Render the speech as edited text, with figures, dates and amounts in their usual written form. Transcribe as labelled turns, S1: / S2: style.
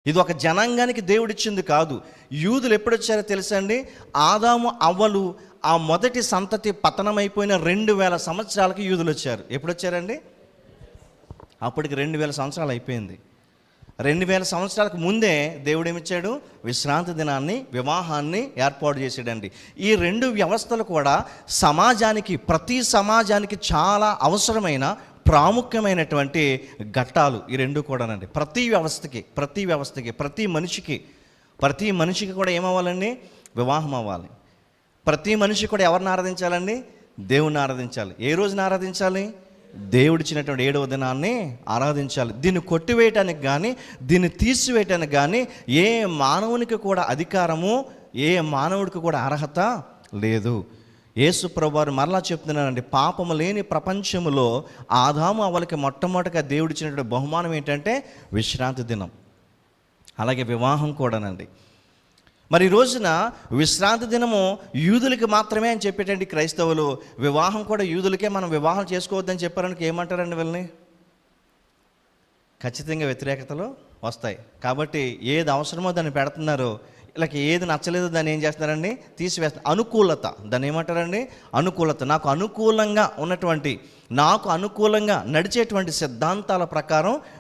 S1: ఇది ఒక జనాంగానికి దేవుడిచ్చింది కాదు. యూదులు ఎప్పుడొచ్చారో తెలుసా అండి? ఆదాము అవ్వలు ఆ మొదటి సంతతి పతనమైపోయిన 2000 సంవత్సరాలకి యూదులు వచ్చారు. ఎప్పుడొచ్చారండి? అప్పటికి 2000 సంవత్సరాలు అయిపోయింది. 2000 సంవత్సరాలకు ముందే దేవుడు ఏమిచ్చాడు? విశ్రాంతి దినాన్ని, వివాహాన్ని ఏర్పాటు చేసాడండి. ఈ 2 వ్యవస్థలు కూడా సమాజానికి, ప్రతి సమాజానికి చాలా అవసరమైన ప్రాముఖ్యమైనటువంటి ఘట్టాలు ఈ 2 కూడానండి. ప్రతి వ్యవస్థకి ప్రతి మనిషికి కూడా ఏమవ్వాలండి? వివాహం అవ్వాలి. ప్రతి మనిషి కూడా ఎవరిని ఆరాధించాలండి? దేవుణ్ణి ఆరాధించాలి. ఏ రోజున ఆరాధించాలి? దేవుడిచ్చినటువంటి 7వ దినాన్ని ఆరాధించాలి. దీన్ని కొట్టివేయటానికి కానీ, దీన్ని తీసివేయటానికి కానీ ఏ మానవునికి కూడా అధికారము, ఏ మానవుడికి కూడా అర్హత లేదు. యేసు ప్రభువారు మరలా చెప్తున్నానండి, పాపము లేని ప్రపంచములో ఆదాము అవ్వలకి మొట్టమొదటిగా దేవుడిచ్చినటువంటి బహుమానం ఏంటంటే విశ్రాంతి దినం. అలాగే వివాహం కూడానండి. మరి ఈ రోజున విశ్రాంతి దినము యూదులకి మాత్రమే అని చెప్పేటండి క్రైస్తవులు. వివాహం కూడా యూదులకే, మనం వివాహం చేసుకోవద్దని చెప్పారనికి ఏమంటారండి వీళ్ళని? ఖచ్చితంగా వ్యతిరేకతలు వస్తాయి. కాబట్టి ఏది అవసరమో దాన్ని పెడుతున్నారు. వీళ్ళకి ఏది నచ్చలేదో దాన్ని ఏం చేస్తున్నారండి? తీసివేస్తారు. అనుకూలత, దాన్ని ఏమంటారండి? అనుకూలత. నాకు అనుకూలంగా నడిచేటువంటి సిద్ధాంతాల ప్రకారం